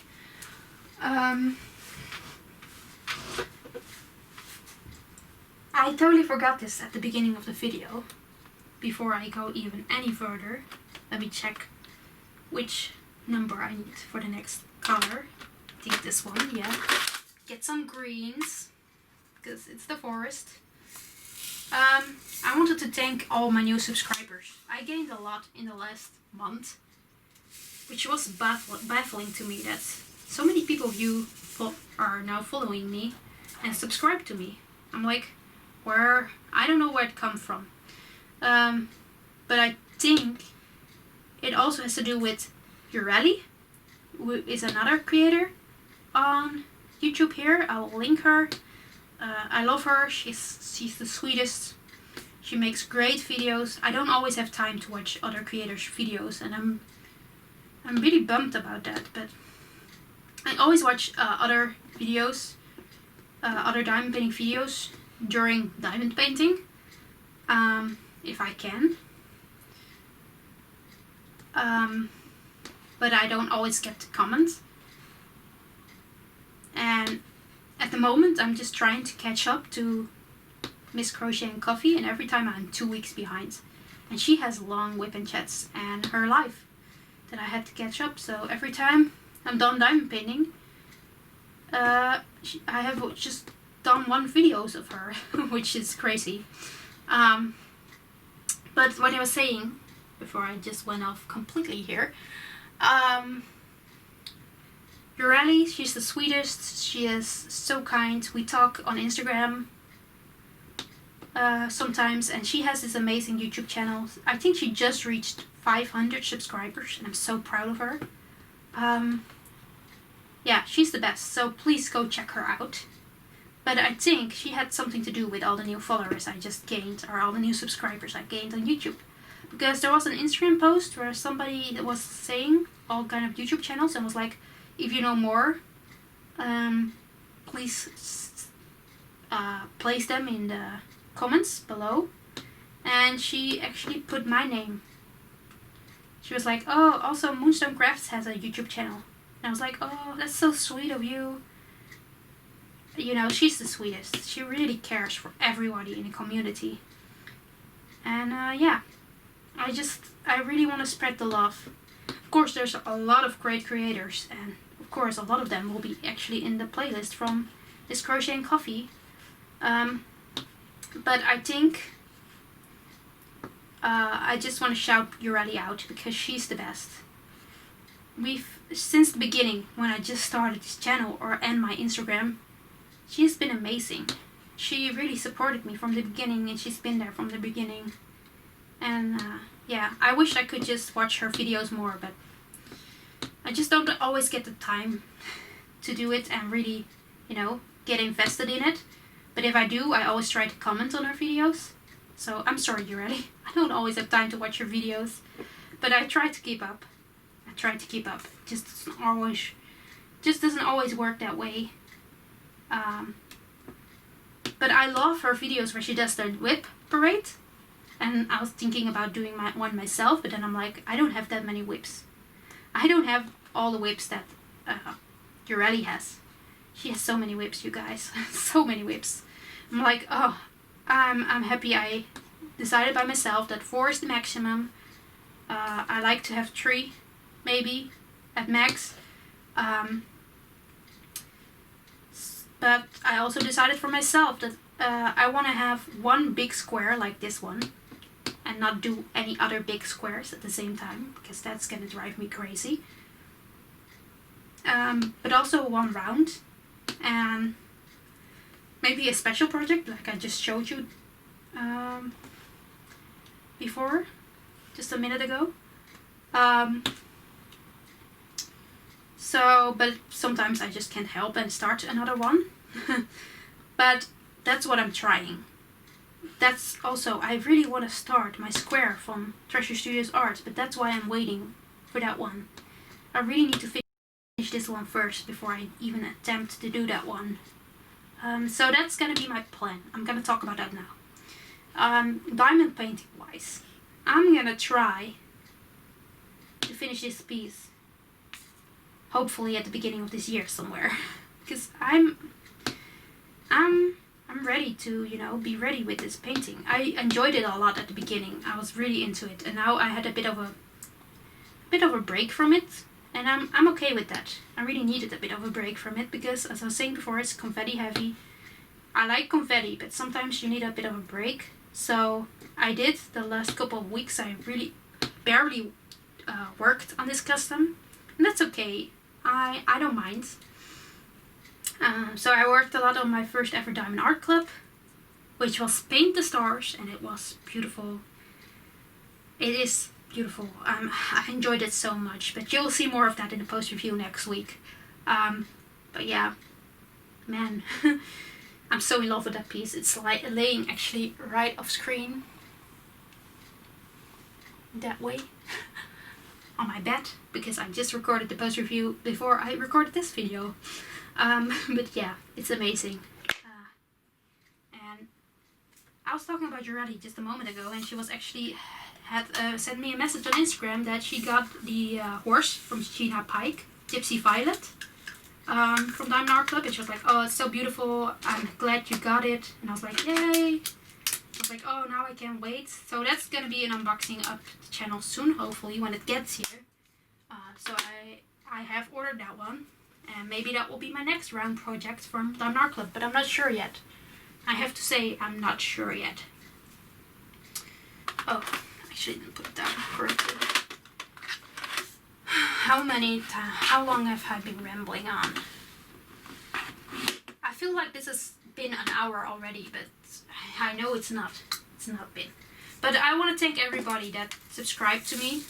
I totally forgot this at the beginning of the video. Before I go even any further, let me check which number I need for the next color. I think this one, yeah. Get some greens, because it's the forest. I wanted to thank all my new subscribers. I gained a lot in the last month, which was baffling to me that so many people of you are now following me and subscribe to me. I'm like, I don't know where it come from. But I think it also has to do with Ureli, who is another creator on YouTube here. I will link her. I love her. She's the sweetest. She makes great videos. I don't always have time to watch other creators' videos, and I'm really bummed about that. But I always watch other videos, other diamond painting videos during diamond painting, if I can. But I don't always get to comment. And at the moment I'm just trying to catch up to Miss Crochet and Coffee, and every time I'm 2 weeks behind. And she has long WIP and Chats and her life that I had to catch up. So every time I'm done diamond painting, I have just done 1 videos of her, which is crazy. But what I was saying before I just went off completely here, Ureli, she's the sweetest. She is so kind. We talk on Instagram sometimes, and she has this amazing YouTube channel. I think she just reached 500 subscribers, and I'm so proud of her. Yeah, she's the best, so please go check her out. But I think she had something to do with all the new followers I just gained, or all the new subscribers I gained on YouTube. Because there was an Instagram post where somebody that was saying all kind of YouTube channels and was like, if you know more, please place them in the comments below. And she actually put my name. She was like, oh, also Moonstone Crafts has a YouTube channel. And I was like, oh, that's so sweet of you. You know, she's the sweetest. She really cares for everybody in the community. And yeah, I really want to spread the love. Of course, there's a lot of great creators, and of course a lot of them will be actually in the playlist from Miss Crochet and Coffee. But I think I just want to shout Ureli out because she's the best. Since the beginning, when I just started this channel and my Instagram, she's been amazing. She really supported me from the beginning, and she's been there from the beginning. And yeah, I wish I could just watch her videos more, but I just don't always get the time to do it and really, you know, get invested in it. But if I do, I always try to comment on her videos. So I'm sorry, Ureli. I don't always have time to watch your videos, but I try to keep up. Just doesn't always work that way. But I love her videos where she does the WIP parade. And I was thinking about doing one myself, but then I'm like, I don't have that many WIPs. I don't have all the WIPs that Ureli has. She has so many WIPs, you guys. So many WIPs. I'm like, oh, I'm happy I decided by myself that 4 is the maximum. I like to have 3, maybe, at max. But I also decided for myself that I want to have one big square like this one, and not do any other big squares at the same time, because that's gonna drive me crazy. But also one round, and maybe a special project like I just showed you before, just a minute ago. But sometimes I just can't help and start another one. But that's what I'm trying. That's also, I really want to start my square from Treasure Studios Art, but that's why I'm waiting for that one. I really need to finish this one first before I even attempt to do that one. So that's gonna be my plan. I'm gonna talk about that now. Diamond painting wise, I'm gonna try to finish this piece hopefully at the beginning of this year somewhere, because I'm ready to, you know, be ready with this painting. I enjoyed it a lot at the beginning. I was really into it, and now I had a bit of a break from it, and I'm okay with that. I really needed a bit of a break from it because, as I was saying before, it's confetti heavy. I like confetti, but sometimes you need a bit of a break. So I did. The last couple of weeks I really barely worked on this custom, and that's okay. I don't mind. So I worked a lot on my first ever Diamond Art Club, which was Paint the Stars, and it was beautiful. It is beautiful. I enjoyed it so much, but you'll see more of that in the post review next week. But yeah, man, I'm so in love with that piece. It's like laying actually right off screen, that way, on my bed, because I just recorded the post review before I recorded this video. But yeah, it's amazing. And I was talking about Ureli just a moment ago, and she was actually had sent me a message on Instagram that she got the horse from Gina Pike, Gypsy Violet, from Diamond Art Club, and she was like, oh, it's so beautiful, I'm glad you got it. And I was like, yay. I was like, oh, now I can't wait. So that's gonna be an unboxing up the channel soon, hopefully, when it gets here. So I have ordered that one, and maybe that will be my next round project from Diamond Art Club, but I'm not sure yet. I have to say, I'm not sure yet. Oh, I actually didn't put it down correctly. How long have I been rambling on? I feel like this has been an hour already, but I know it's not. It's not been. But I want to thank everybody that subscribed to me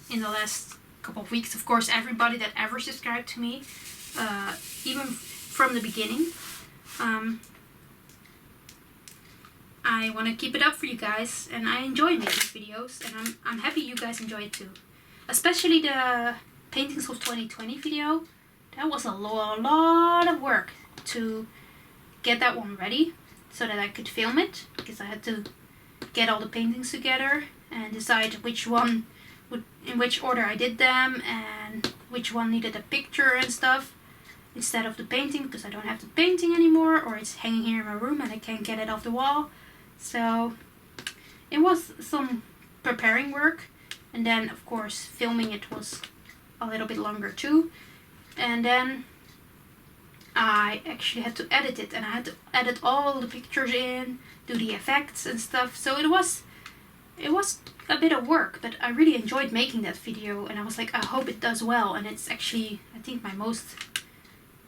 in the last couple of weeks. Of course, everybody that ever subscribed to me, even from the beginning. I want to keep it up for you guys, and I enjoy making videos, and I'm happy you guys enjoy it too. Especially the Paintings of 2020 video. That was a lot of work to get that one ready so that I could film it, because I had to get all the paintings together and decide which one in which order I did them, and which one needed a picture and stuff instead of the painting, because I don't have the painting anymore, or it's hanging here in my room and I can't get it off the wall. So it was some preparing work, and then of course filming it was a little bit longer too. And then I actually had to edit it, and I had to edit all the pictures in, do the effects and stuff. So it was a bit of work, but I really enjoyed making that video, and I was like, I hope it does well. And it's actually, I think, my most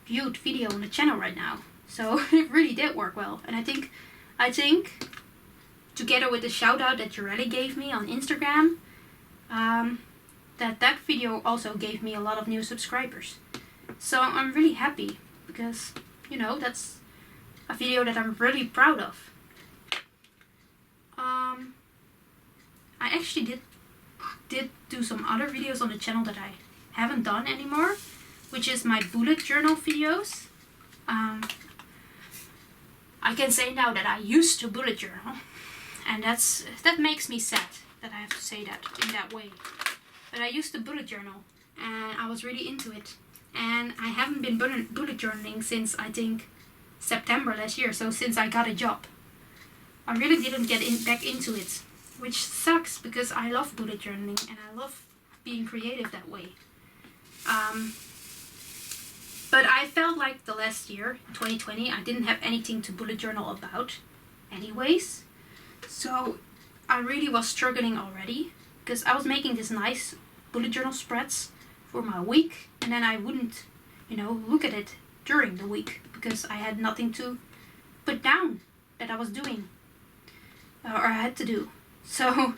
viewed video on the channel right now. So it really did work well. And I think together with the shout out that Jorelli gave me on Instagram, that video also gave me a lot of new subscribers. So I'm really happy because, you know, that's a video that I'm really proud of. I actually did do some other videos on the channel that I haven't done anymore, which is my bullet journal videos. I can say now that I used to bullet journal, and that makes me sad that I have to say that in that way. But I used to bullet journal, and I was really into it. And I haven't been bullet journaling since, I think, September last year, so since I got a job. I really didn't get back into it, which sucks because I love bullet journaling and I love being creative that way. But I felt like the last year, 2020, I didn't have anything to bullet journal about anyways. So I really was struggling already because I was making these nice bullet journal spreads for my week, and then I wouldn't, you know, look at it during the week because I had nothing to put down that I was doing or I had to do. So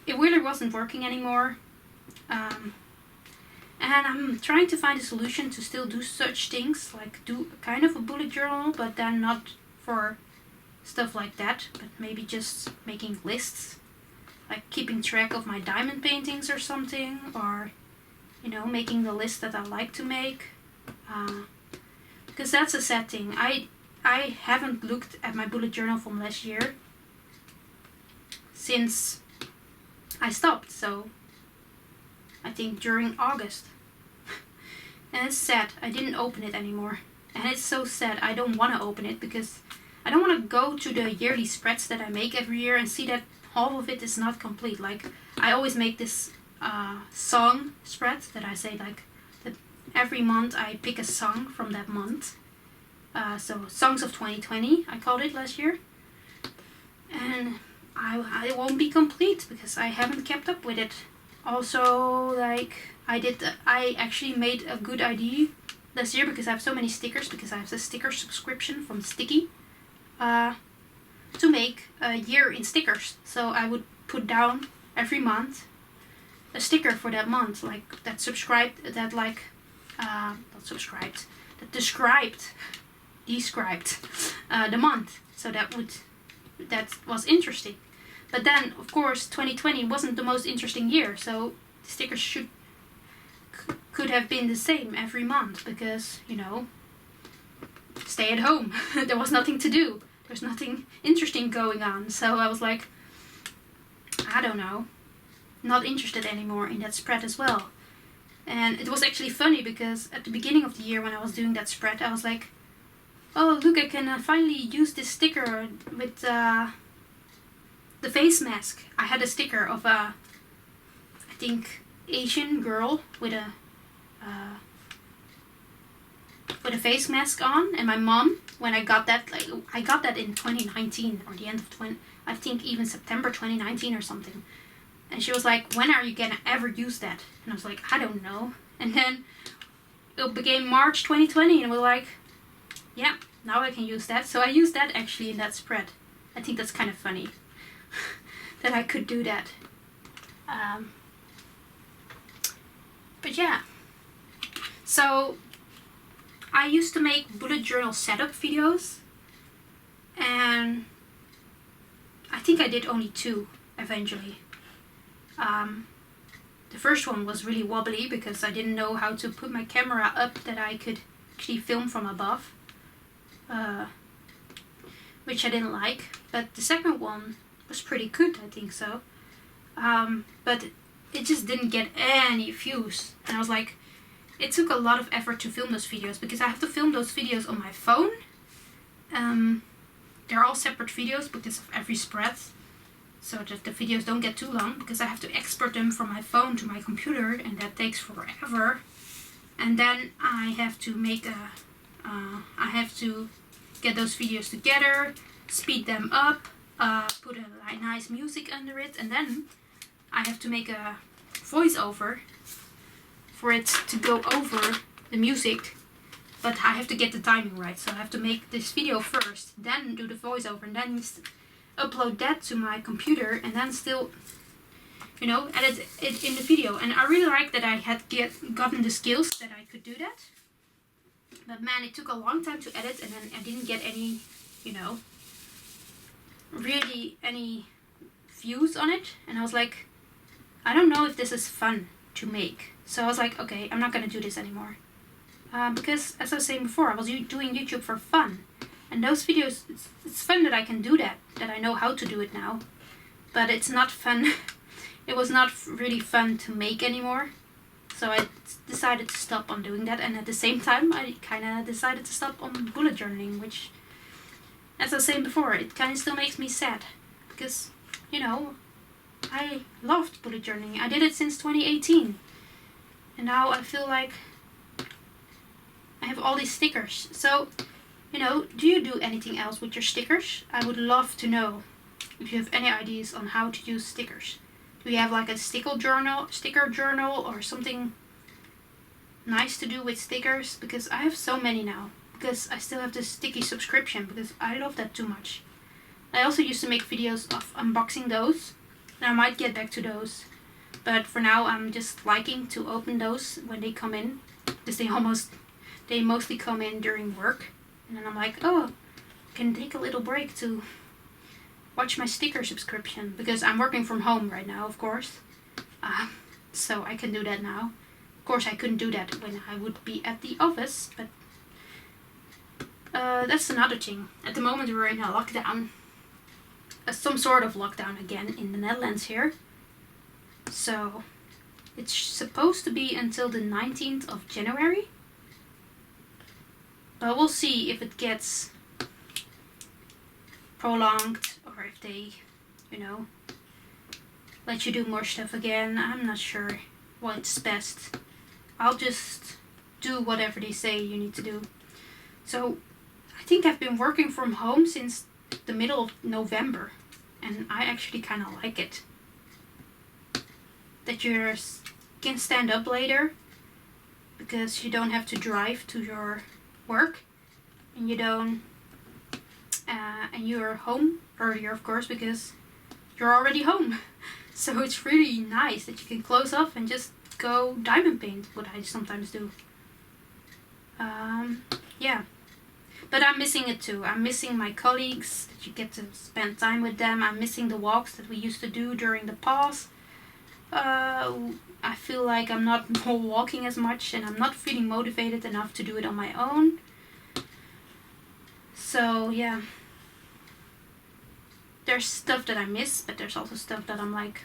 it really wasn't working anymore. And I'm trying to find a solution to still do such things, like do kind of a bullet journal, but then not for stuff like that, but maybe just making lists, like keeping track of my diamond paintings or something, or, you know, making the list that I like to make. Because that's a sad thing. I haven't looked at my bullet journal from last year since I stopped, so I think during August. And it's sad, I didn't open it anymore. And it's so sad, I don't want to open it because I don't want to go to the yearly spreads that I make every year and see that half of it is not complete. Like, I always make this song spread that I say, like, that every month I pick a song from that month. So Songs of 2020, I called it last year. And I won't be complete because I haven't kept up with it. Also, like, I actually made a good idea last year because I have so many stickers, because I have the sticker subscription from Sticky, to make a year in stickers. So I would put down every month a sticker for that month, like that subscribed, that like, not subscribed, that described the month. So that was interesting. But then, of course, 2020 wasn't the most interesting year, so the stickers could have been the same every month because, you know, stay at home. There was nothing to do. There's nothing interesting going on. So I was like, I don't know, not interested anymore in that spread as well. And it was actually funny because at the beginning of the year when I was doing that spread, I was like, oh, look, I can finally use this sticker with the face mask. I had a sticker of a, I think, Asian girl with a face mask on, and my mom, when I got that, like, I got that in 2019 or the end of I think even September 2019 or something, and she was like, when are you gonna ever use that? And I was like, I don't know. And then it became March 2020 and we're like, yeah, now I can use that. So I used that actually in that spread. I think that's kind of funny that I could do that. But yeah, so I used to make bullet journal setup videos, and I think I did only 2 eventually. The first one was really wobbly because I didn't know how to put my camera up that I could actually film from above, which I didn't like. But the second one was pretty good, I think so. But it just didn't get any views, and I was like, it took a lot of effort to film those videos because I have to film those videos on my phone. They're all separate videos because of every spread, so that the videos don't get too long, because I have to export them from my phone to my computer, and that takes forever. And then I have to make I have to get those videos together, speed them up, put a nice music under it, and then I have to make a voiceover for it to go over the music. But I have to get the timing right, so I have to make this video first, then do the voiceover, and then upload that to my computer, and then still, you know, edit it in the video. And I really like that I had gotten the skills that I could do that. But man, it took a long time to edit, and then I didn't get any, you know, really any views on it. And I was like, I don't know if this is fun to make. So I was like, okay, I'm not gonna do this anymore. Because, as I was saying before, I was doing YouTube for fun. And those videos, it's fun that I can do that I know how to do it now. But it's not fun. It was not really fun to make anymore. So I decided to stop on doing that. And at the same time, I kind of decided to stop on bullet journaling, which, as I was saying before, it kind of still makes me sad. Because, you know, I loved bullet journaling. I did it since 2018. And now I feel like I have all these stickers. So, you know, do you do anything else with your stickers? I would love to know if you have any ideas on how to use stickers. Do you have like a sticker journal or something nice to do with stickers? Because I have so many now. Because I still have the sticky subscription, because I love that too much. I also used to make videos of unboxing those. And I might get back to those. But for now, I'm just liking to open those when they come in. Because they mostly come in during work. And then I'm like, oh, I can take a little break to watch my sticker subscription. Because I'm working from home right now, of course. So I can do that now. Of course, I couldn't do that when I would be at the office. But that's another thing. At the moment, we're in a lockdown. Some sort of lockdown again in the Netherlands here. So it's supposed to be until the 19th of January. But we'll see if it gets prolonged or if they, you know, let you do more stuff again. I'm not sure what's best. I'll just do whatever they say you need to do. So I think I've been working from home since the middle of November. And I actually kind of like it. That you can stand up later. Because you don't have to drive to your work, and you don't and you're home earlier, of course, because you're already home. So it's really nice that you can close off and just go diamond paint, what I sometimes do. Yeah, but I'm missing it too. I'm missing my colleagues, that you get to spend time with them. I'm missing the walks that we used to do during the pause. I feel like I'm not walking as much, and I'm not feeling motivated enough to do it on my own. So yeah, there's stuff that I miss, but there's also stuff that I'm like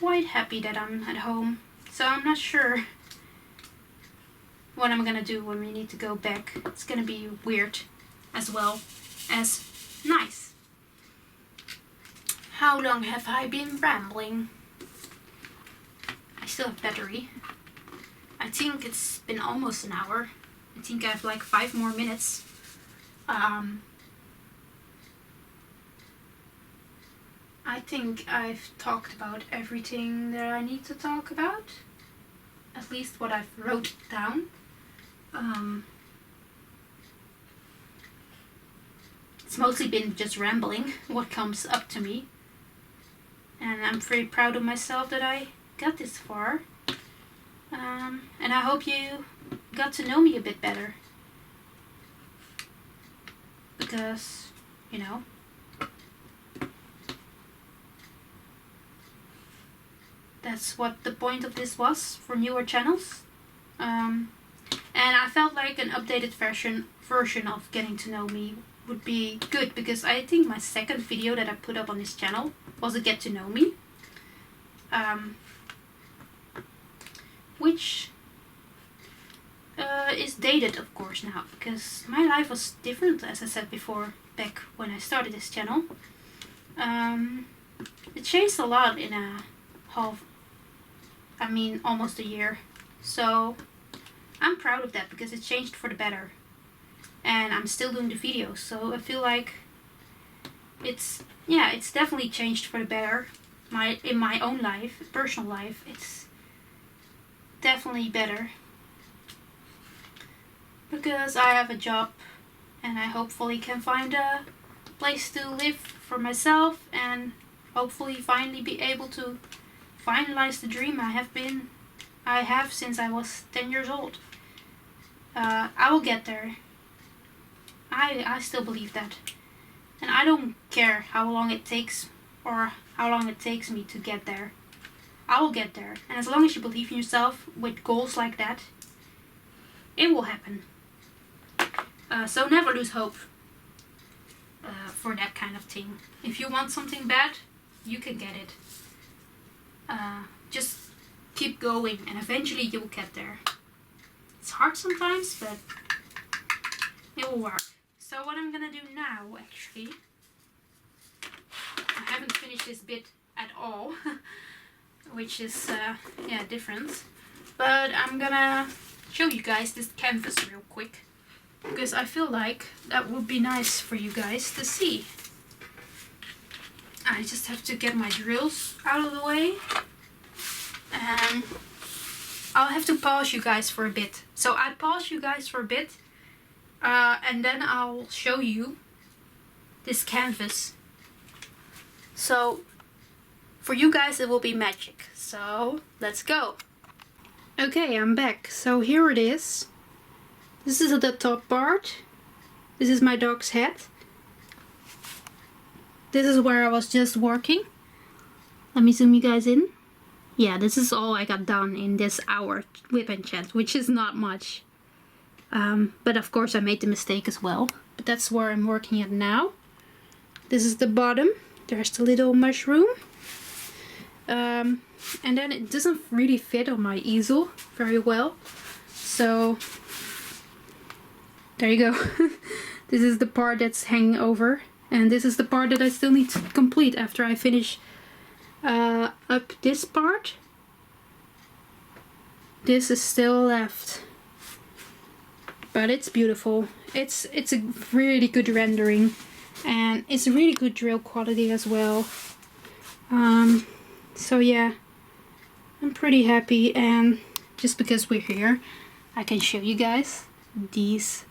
quite happy that I'm at home. So I'm not sure what I'm gonna do when we need to go back. It's gonna be weird as well as nice. How long have I been rambling? I still have battery. I think it's been almost an hour. I think I have like 5 more minutes. I think I've talked about everything that I need to talk about. At least what I've wrote down. It's mostly been just rambling, what comes up to me. And I'm very proud of myself that I got this far. And I hope you got to know me a bit better. Because, you know, that's what the point of this was for newer channels. And I felt like an updated version of getting to know me would be good, because I think my second video that I put up on this channel was a get to know me. Which is dated, of course, now, because my life was different, as I said before, back when I started this channel. It changed a lot in almost a year. So I'm proud of that because it changed for the better. And I'm still doing the videos, so I feel like it's definitely changed for the better. In my own life, personal life, it's definitely better. Because I have a job and I hopefully can find a place to live for myself and hopefully finally be able to finalize the dream I have since I was 10 years old. I will get there. I still believe that. And I don't care how long it takes or how long it takes me to get there. I will get there. And as long as you believe in yourself with goals like that, it will happen. So never lose hope for that kind of thing. If you want something bad, you can get it. Just keep going and eventually you'll get there. It's hard sometimes, but it will work. So what I'm gonna do now, actually, I haven't finished this bit at all, which is different. But I'm gonna show you guys this canvas real quick, because I feel like that would be nice for you guys to see. I just have to get my drills out of the way, and I'll have to pause you guys for a bit. So I pause you guys for a bit, and then I'll show you this canvas. So for you guys it will be magic. So let's go. Okay, I'm back. So here it is. This is the top part. This is my dog's head. This is where I was just working. Let me zoom you guys in. Yeah, this is all I got done in this hour WIP and Chat, which is not much. But of course I made the mistake as well. But that's where I'm working at now. This is the bottom. There's the little mushroom. And then it doesn't really fit on my easel very well. So there you go. This is the part that's hanging over. And this is the part that I still need to complete after I finish up this part. This is still left. But it's beautiful. It's a really good rendering. And it's a really good drill quality as well. So yeah, I'm pretty happy, and just because we're here, I can show you guys these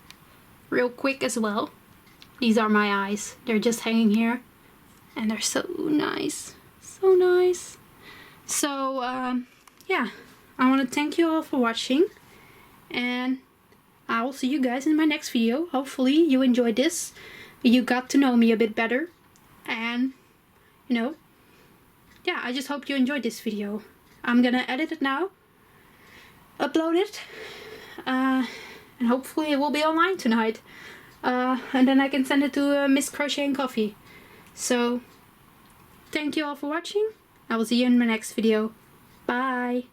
real quick as well. These are my eyes. They're just hanging here, and they're so nice. So nice. So, yeah, I want to thank you all for watching, and I will see you guys in my next video. Hopefully you enjoyed this. You got to know me a bit better, and, you know, yeah, I just hope you enjoyed this video. I'm gonna edit it now, upload it, and hopefully it will be online tonight. And then I can send it to Miss Crochet and Coffee. So, thank you all for watching. I will see you in my next video. Bye!